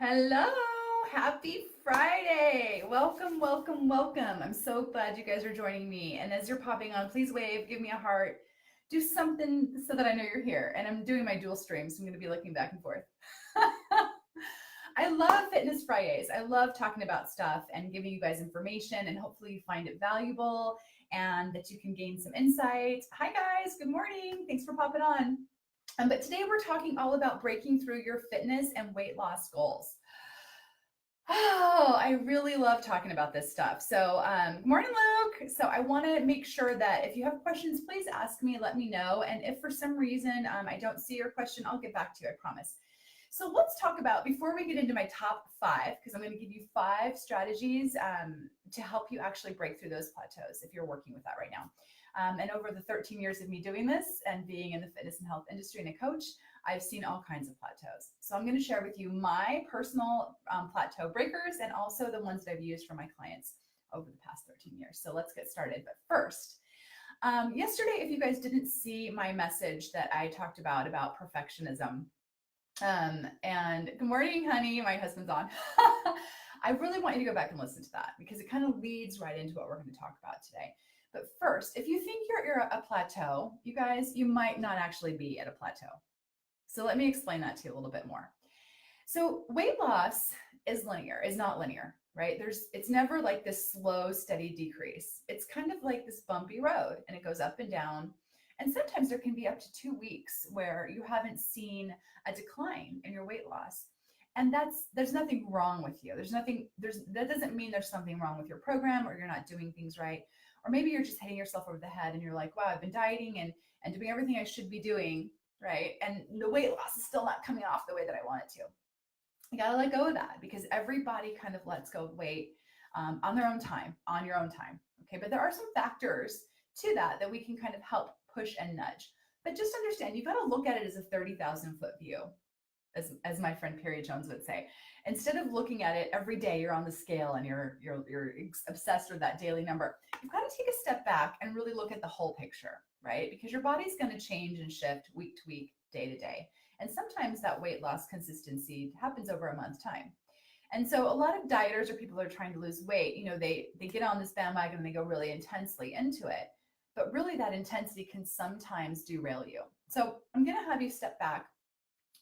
Hello, happy Friday. Welcome, welcome, welcome. I'm so glad you guys are joining me. And as you're popping on, please wave, give me a heart, do something so that I know you're here. And I'm doing my dual stream, so I'm going to be looking back and forth. I love Fitness Fridays. I love talking about stuff and giving you guys information, and hopefully you find it valuable and that you can gain some insight. Hi, guys. Good morning. Thanks for popping on. But today we're talking all about breaking through your fitness and weight loss goals. Oh, I really love talking about this stuff. So, good morning, Luke. So, I want to make sure that if you have questions, please ask me, let me know. And if for some reason I don't see your question, I'll get back to you, I promise. So, let's talk about, before we get into my top five, because I'm going to give you five strategies to help you actually break through those plateaus if you're working with that right now. And over the 13 years of me doing this and being in the fitness and health industry and a coach, I've seen all kinds of plateaus. So I'm going to share with you my personal plateau breakers and also the ones that I've used for my clients over the past 13 years. So let's get started. But first, yesterday, if you guys didn't see my message that I talked about perfectionism, and good morning, honey, my husband's on. I really want you to go back and listen to that because it kind of leads right into what we're going to talk about today. But first, if you think you're at a plateau, you guys, you might not actually be at a plateau. So let me explain that to you a little bit more. So weight loss is not linear, right? It's never like this slow, steady decrease. It's kind of like this bumpy road and it goes up and down. And sometimes there can be up to 2 weeks where you haven't seen a decline in your weight loss. And there's nothing wrong with you. That doesn't mean there's something wrong with your program or you're not doing things right. Or maybe you're just hitting yourself over the head and you're like, wow, I've been dieting and doing everything I should be doing, right? And the weight loss is still not coming off the way that I want it to. You gotta let go of that because everybody kind of lets go of weight on their own time, on your own time. Okay, but there are some factors to that we can kind of help push and nudge. But just understand, you've got to look at it as a 30,000 foot view, as my friend Perry Jones would say. Instead of looking at it every day, you're on the scale and you're obsessed with that daily number. You've got to take a step back and really look at the whole picture, right? Because your body's going to change and shift week to week, day to day. And sometimes that weight loss consistency happens over a month's time. And so a lot of dieters or people that are trying to lose weight, they get on this bandwagon and they go really intensely into it. But really that intensity can sometimes derail you. So I'm going to have you step back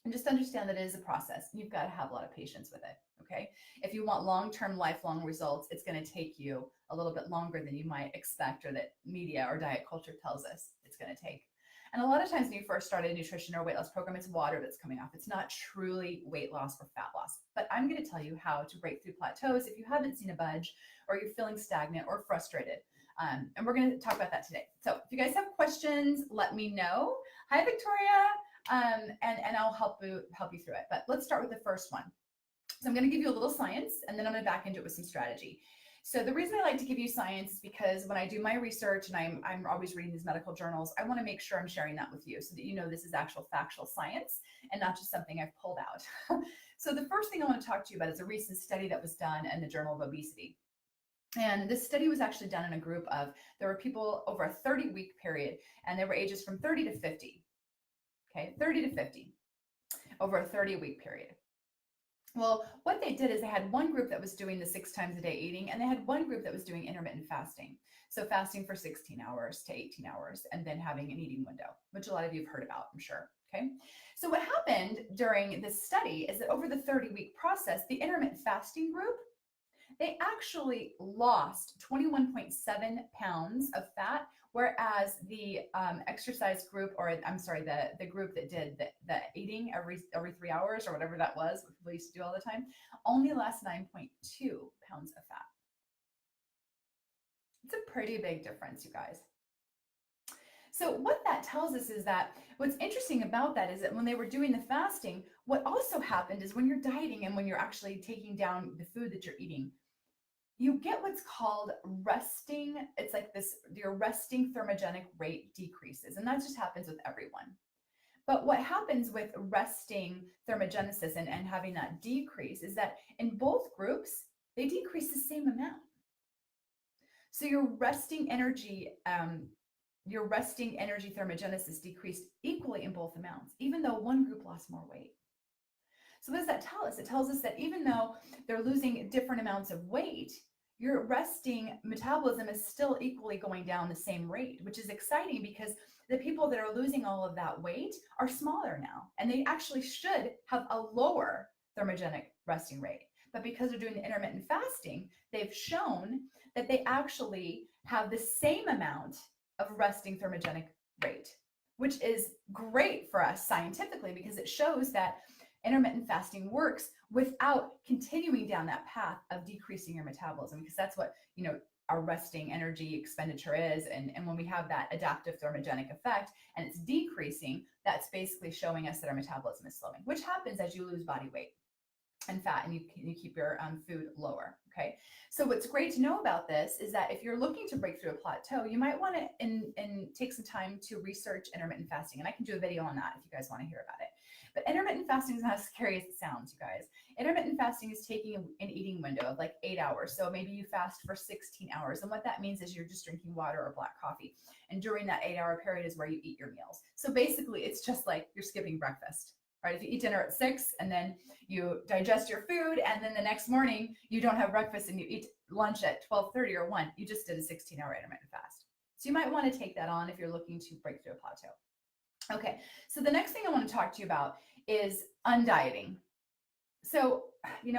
and just understand that it is a process. You've got to have a lot of patience with it, okay? If you want long-term, lifelong results, it's going to take you a little bit longer than you might expect or that media or diet culture tells us it's going to take. And a lot of times when you first start a nutrition or weight loss program, it's water that's coming off. It's not truly weight loss or fat loss. But I'm going to tell you how to break through plateaus if you haven't seen a budge or you're feeling stagnant or frustrated. And we're going to talk about that today. So if you guys have questions, let me know. Hi, Victoria. And I'll help you through it. But let's start with the first one. So I'm going to give you a little science, and then I'm going to back into it with some strategy. So the reason I like to give you science is because when I do my research and I'm always reading these medical journals, I want to make sure I'm sharing that with you so that you know this is actual factual science and not just something I've pulled out. So the first thing I want to talk to you about is a recent study that was done in the Journal of Obesity. And this study was actually done in a group of, there were people over a 30-week period, and they were ages from 30 to 50. Okay, 30 to 50 over a 30-week period. Well, what they did is they had one group that was doing the 6 times a day eating, and they had one group that was doing intermittent fasting. So fasting for 16 hours to 18 hours, and then having an eating window, which a lot of you have heard about, I'm sure. Okay. So what happened during this study is that over the 30-week process, the intermittent fasting group, they actually lost 21.7 pounds of fat, whereas the exercise group, or I'm sorry, the group that did the eating every 3 hours or whatever that was, what people used to do all the time, only lost 9.2 pounds of fat. It's a pretty big difference, you guys. So what that tells us is that what's interesting about that is that when they were doing the fasting, what also happened is when you're dieting and when you're actually taking down the food that you're eating, you get what's called resting. It's like this, your resting thermogenic rate decreases, and that just happens with everyone. But what happens with resting thermogenesis and having that decrease is that in both groups, they decrease the same amount. So your resting energy thermogenesis decreased equally in both amounts, even though one group lost more weight. So what does that tell us? It tells us that even though they're losing different amounts of weight, your resting metabolism is still equally going down the same rate, which is exciting because the people that are losing all of that weight are smaller now, and they actually should have a lower thermogenic resting rate. But because they're doing the intermittent fasting, they've shown that they actually have the same amount of resting thermogenic rate, which is great for us scientifically because it shows that intermittent fasting works without continuing down that path of decreasing your metabolism, because that's what, our resting energy expenditure is. And when we have that adaptive thermogenic effect and it's decreasing, that's basically showing us that our metabolism is slowing, which happens as you lose body weight and fat and you keep your food lower. Okay. So what's great to know about this is that if you're looking to break through a plateau, you might want to and take some time to research intermittent fasting. And I can do a video on that if you guys want to hear about it. But intermittent fasting is not as scary as it sounds, you guys. Intermittent fasting is taking an eating window of like 8 hours. So maybe you fast for 16 hours. And what that means is you're just drinking water or black coffee. And during that 8-hour period is where you eat your meals. So basically it's just like you're skipping breakfast. Right? If you eat dinner at 6 and then you digest your food, and then the next morning you don't have breakfast and you eat lunch at 12:30 or 1, you just did a 16-hour intermittent fast. So you might want to take that on if you're looking to break through a plateau. Okay, so the next thing I want to talk to you about is undieting. So,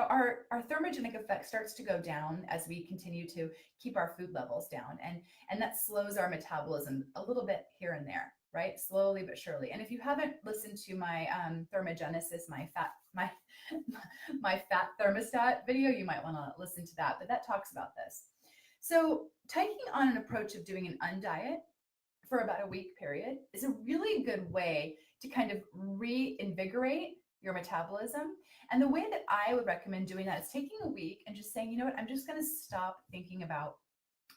our thermogenic effect starts to go down as we continue to keep our food levels down, and that slows our metabolism a little bit here and there, right? Slowly but surely. And if you haven't listened to my thermogenesis, my fat thermostat video, you might want to listen to that, but that talks about this. So taking on an approach of doing an undiet for about a week period is a really good way to kind of reinvigorate your metabolism. And the way that I would recommend doing that is taking a week and just saying, you know what, I'm just going to stop thinking about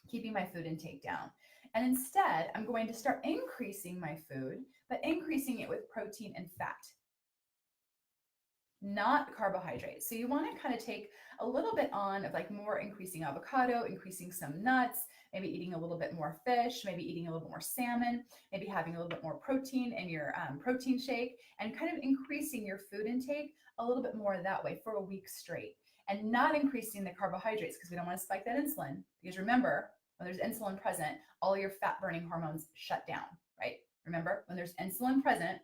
keeping my food intake down. And instead, I'm going to start increasing my food, but increasing it with protein and fat, not carbohydrates. So you want to kind of take a little bit on of like more increasing avocado, increasing some nuts, maybe eating a little bit more fish, maybe eating a little bit more salmon, maybe having a little bit more protein in your protein shake, and kind of increasing your food intake a little bit more that way for a week straight, and not increasing the carbohydrates because we don't want to spike that insulin. Because remember, when there's insulin present, all your fat burning hormones shut down, right? Remember, when there's insulin present,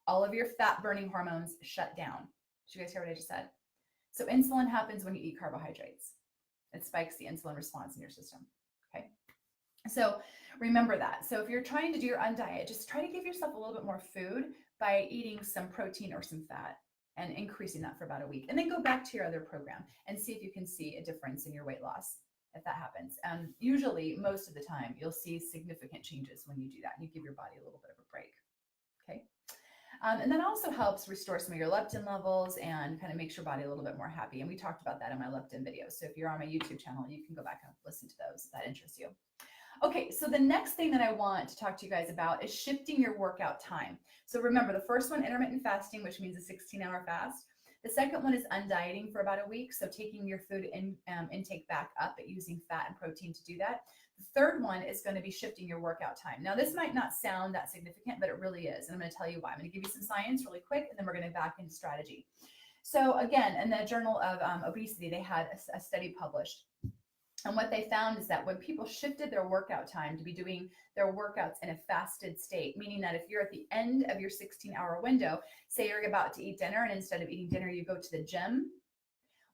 all of your fat burning hormones shut down. Did you guys hear what I just said? So insulin happens when you eat carbohydrates. It spikes the insulin response in your system. Okay. So remember that. So if you're trying to do your undiet, just try to give yourself a little bit more food by eating some protein or some fat and increasing that for about a week. And then go back to your other program and see if you can see a difference in your weight loss if that happens. Usually, most of the time, you'll see significant changes when you do that and you give your body a little bit of a break. Okay. And that also helps restore some of your leptin levels and kind of makes your body a little bit more happy. And we talked about that in my leptin videos. So if you're on my YouTube channel, you can go back and listen to those if that interests you. Okay, so the next thing that I want to talk to you guys about is shifting your workout time. So remember, the first one, intermittent fasting, which means a 16-hour fast. The second one is undieting for about a week, so taking your food intake back up, but using fat and protein to do that. The third one is going to be shifting your workout time. Now, this might not sound that significant, but it really is. And I'm going to tell you why. I'm going to give you some science really quick, and then we're going to back into strategy. So again, in the Journal of Obesity, they had a study published. And what they found is that when people shifted their workout time to be doing their workouts in a fasted state, meaning that if you're at the end of your 16-hour window, say you're about to eat dinner, and instead of eating dinner, you go to the gym,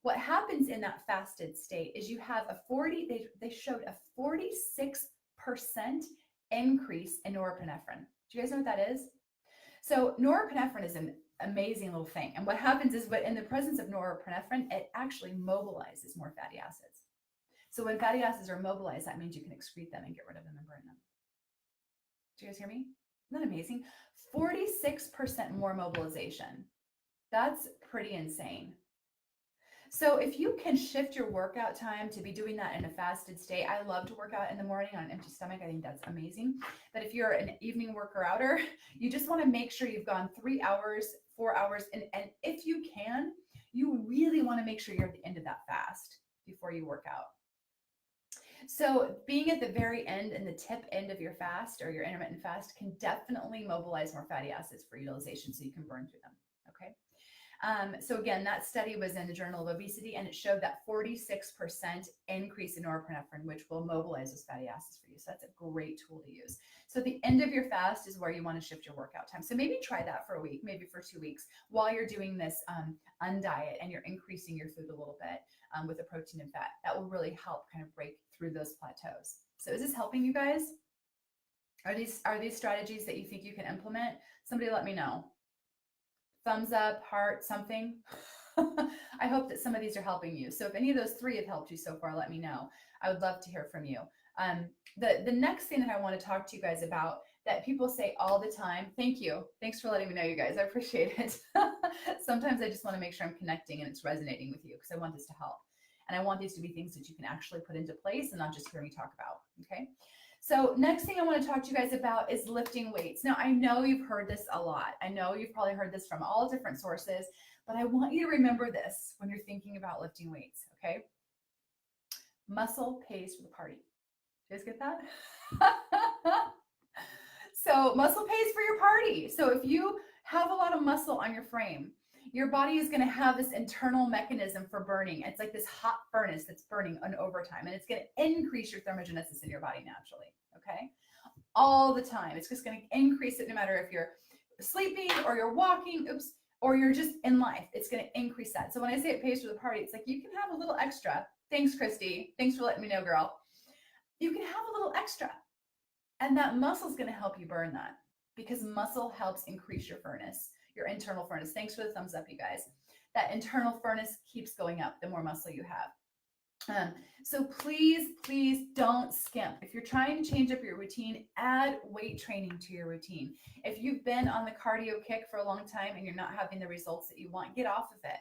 what happens in that fasted state is you have they showed a 46% increase in norepinephrine. Do you guys know what that is? So norepinephrine is an amazing little thing. And what happens is, in the presence of norepinephrine, it actually mobilizes more fatty acids. So when fatty acids are mobilized, that means you can excrete them and get rid of them and burn them. Do you guys hear me? Isn't that amazing? 46% more mobilization. That's pretty insane. So if you can shift your workout time to be doing that in a fasted state, I love to work out in the morning on an empty stomach. I think that's amazing. But if you're an evening worker-outer, you just want to make sure you've gone 3 hours, 4 hours. And if you can, you really want to make sure you're at the end of that fast before you work out. So being at the very end and the tip end of your fast or your intermittent fast can definitely mobilize more fatty acids for utilization so you can burn through them. Okay. So again, that study was in the Journal of Obesity, and it showed that 46% increase in norepinephrine, which will mobilize those fatty acids for you. So that's a great tool to use. So the end of your fast is where you want to shift your workout time. So maybe try that for a week, maybe for 2 weeks, while you're doing this undiet and you're increasing your food a little bit with the protein and fat. That will really help kind of break through those plateaus. So is this helping you guys? Are these strategies that you think you can implement? Somebody let me know. Thumbs up, heart, something. I hope that some of these are helping you. So if any of those 3 have helped you so far, let me know. I would love to hear from you. The next thing that I want to talk to you guys about that people say all the time, thank you. Thanks for letting me know, you guys. I appreciate it. Sometimes I just want to make sure I'm connecting and it's resonating with you because I want this to help. And I want these to be things that you can actually put into place and not just hear me talk about, okay? So next thing I want to talk to you guys about is lifting weights. Now, I know you've heard this a lot. I know you've probably heard this from all different sources, but I want you to remember this when you're thinking about lifting weights, okay? Muscle pays for the party. Did you guys get that? So muscle pays for your party. So if you have a lot of muscle on your frame, your body is going to have this internal mechanism for burning. It's like this hot furnace that's burning on overtime, and it's going to increase your thermogenesis in your body naturally, okay? All the time. It's just going to increase it no matter if you're sleeping or you're walking, or you're just in life. It's going to increase that. So when I say it pays for the party, it's like you can have a little extra. Thanks, Christy. Thanks for letting me know, girl. You can have a little extra. And that muscle is going to help you burn that because muscle helps increase your furnace, your internal furnace. Thanks for the thumbs up, you guys. That internal furnace keeps going up the more muscle you have. So please, please don't skimp. If you're trying to change up your routine, add weight training to your routine. If you've been on the cardio kick for a long time and you're not having the results that you want, get off of it.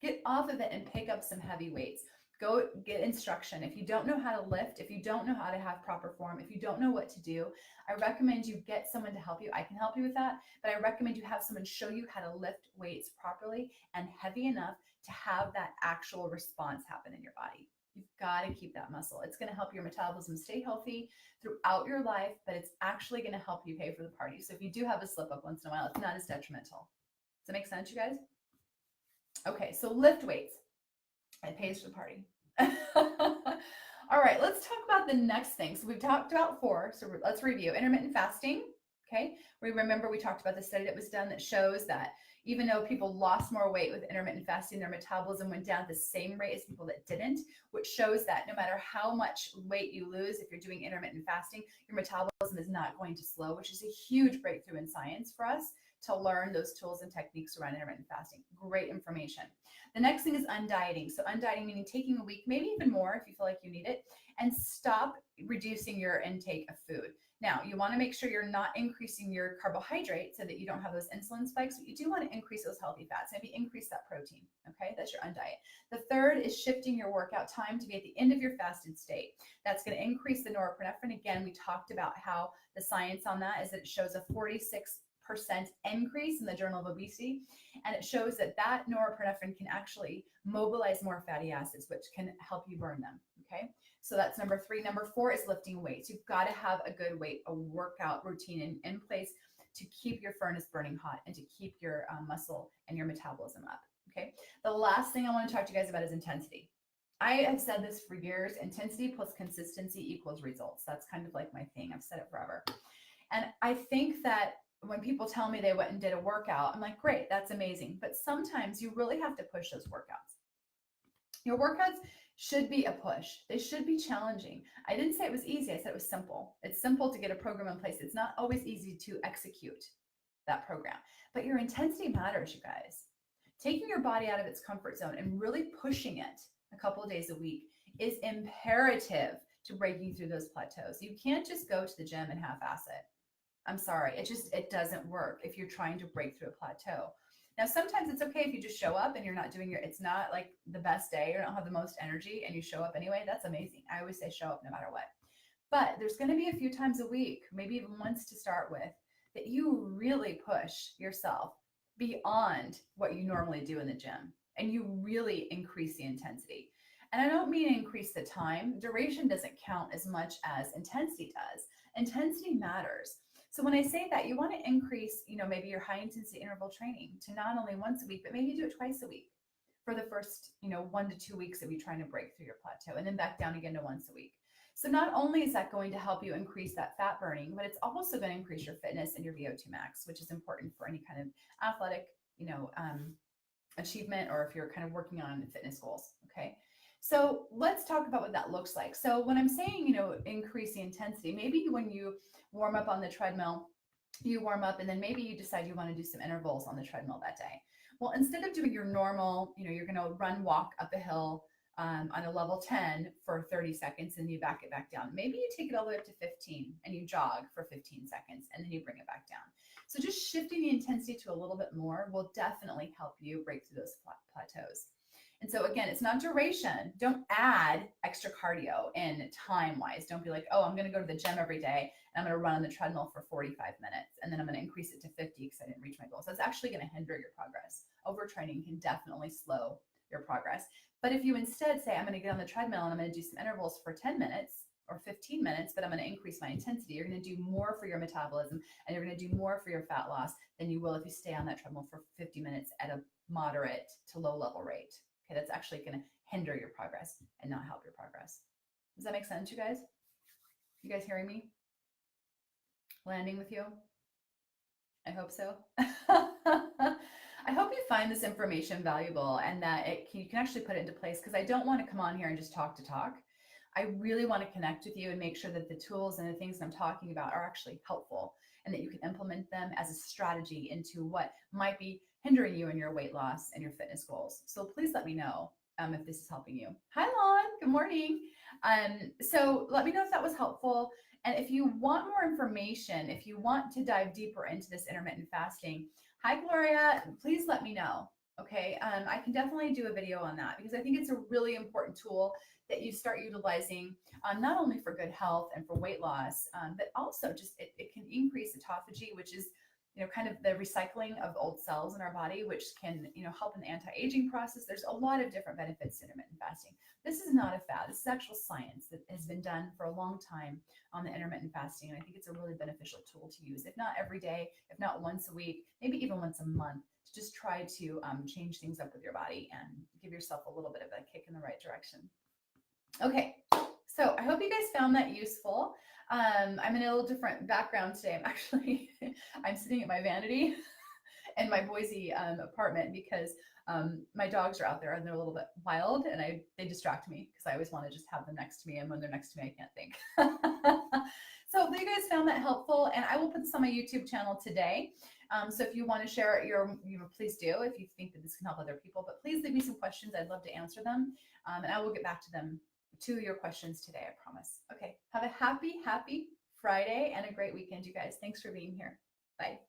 Get off of it and pick up some heavy weights. Go get instruction. If you don't know how to lift, if you don't know how to have proper form, if you don't know what to do, I recommend you get someone to help you. I can help you with that, but I recommend you have someone show you how to lift weights properly and heavy enough to have that actual response happen in your body. You've got to keep that muscle. It's going to help your metabolism stay healthy throughout your life, but it's actually going to help you pay for the party. So if you do have a slip up once in a while, it's not as detrimental. Does that make sense, you guys? Okay, so lift weights. It pays for the party. All right, let's talk about the next thing. So we've talked about 4. So let's review intermittent fasting. Okay, we talked about the study that was done that shows that even though people lost more weight with intermittent fasting, their metabolism went down at the same rate as people that didn't, which shows that no matter how much weight you lose, if you're doing intermittent fasting, your metabolism is not going to slow, which is a huge breakthrough in science for us to learn those tools and techniques around intermittent fasting. Great information. The next thing is undieting. So undieting meaning taking a week, maybe even more if you feel like you need it, and stop reducing your intake of food. Now, you want to make sure you're not increasing your carbohydrate so that you don't have those insulin spikes, but you do want to increase those healthy fats. Maybe increase that protein, okay? That's your undiet. The third is shifting your workout time to be at the end of your fasted state. That's going to increase the norepinephrine. Again, we talked about how the science on that is that it shows a 46% increase in the Journal of Obesity, and it shows that that norepinephrine can actually mobilize more fatty acids, which can help you burn them, okay? So that's number 3. Number 4 is lifting weights. You've got to have a good a workout routine in place to keep your furnace burning hot and to keep your muscle and your metabolism up, okay? The last thing I want to talk to you guys about is intensity. I have said this for years, intensity plus consistency equals results. That's kind of like my thing. I've said it forever. And I think that when people tell me they went and did a workout, I'm like, great, that's amazing. But sometimes you really have to push those workouts. Your workouts should be a push. They should be challenging. I didn't say it was easy. I said it was simple. It's simple to get a program in place. It's not always easy to execute that program, but your intensity matters, you guys. Taking your body out of its comfort zone and really pushing it a couple of days a week is imperative to breaking through those plateaus. You can't just go to the gym and half-ass it. I'm sorry, it doesn't work if you're trying to break through a plateau. Now, sometimes it's okay if you just show up and you're not doing it's not like the best day, you don't have the most energy and you show up anyway. That's amazing. I always say show up no matter what. But there's going to be a few times a week, maybe even once to start with, that you really push yourself beyond what you normally do in the gym and you really increase the intensity. And I don't mean increase the time. Duration doesn't count as much as intensity does. Intensity matters. So when I say that, you want to increase, maybe your high intensity interval training to not only once a week, but maybe do it twice a week for the first, 1 to 2 weeks of you trying to break through your plateau, and then back down again to once a week. So not only is that going to help you increase that fat burning, but it's also going to increase your fitness and your VO2 max, which is important for any kind of athletic, achievement, or if you're kind of working on fitness goals. Okay. So let's talk about what that looks like. So when I'm saying, increase the intensity, maybe when you warm up on the treadmill, you warm up and then maybe you decide you want to do some intervals on the treadmill that day. Well, instead of doing your normal, you're going to run, walk up a hill on a level 10 for 30 seconds and you back it back down. Maybe you take it all the way up to 15 and you jog for 15 seconds and then you bring it back down. So just shifting the intensity to a little bit more will definitely help you break through those plateaus. And so again, it's not duration. Don't add extra cardio in time-wise. Don't be like, oh, I'm going to go to the gym every day and I'm going to run on the treadmill for 45 minutes and then I'm going to increase it to 50 because I didn't reach my goals. That's actually going to hinder your progress. Overtraining can definitely slow your progress. But if you instead say, I'm going to get on the treadmill and I'm going to do some intervals for 10 minutes or 15 minutes, but I'm going to increase my intensity, you're going to do more for your metabolism and you're going to do more for your fat loss than you will if you stay on that treadmill for 50 minutes at a moderate to low level rate. Okay, that's actually going to hinder your progress and not help your progress. Does that make sense, you guys? You guys hearing me? Landing with you? I hope so. I hope you find this information valuable and that you can actually put it into place, because I don't want to come on here and just talk to talk. I really want to connect with you and make sure that the tools and the things that I'm talking about are actually helpful and that you can implement them as a strategy into what might be hindering you in your weight loss and your fitness goals. So please let me know if this is helping you. Hi, Lon. Good morning. So let me know if that was helpful. And if you want more information, if you want to dive deeper into this intermittent fasting, hi, Gloria, please let me know. Okay, I can definitely do a video on that because I think it's a really important tool that you start utilizing not only for good health and for weight loss, but also just it can increase autophagy, which is kind of the recycling of old cells in our body, which can help in the anti-aging process. There's a lot of different benefits to intermittent fasting. This is not a fad. This is actual science that has been done for a long time on the intermittent fasting, and I think it's a really beneficial tool to use, if not every day, if not once a week, maybe even once a month, to just try to change things up with your body and give yourself a little bit of a kick in the right direction. Okay, so I hope you guys found that useful. I'm in a little different background today. I'm sitting at my vanity in my Boise apartment because my dogs are out there and they're a little bit wild and they distract me because I always want to just have them next to me, and when they're next to me, I can't think. So hopefully you guys found that helpful, and I will put this on my YouTube channel today. So if you want to share it, please do if you think that this can help other people, but please leave me some questions. I'd love to answer them, and I will get back to them to your questions today, I promise. Okay, have a happy Friday and a great weekend, you guys. Thanks for being here. Bye.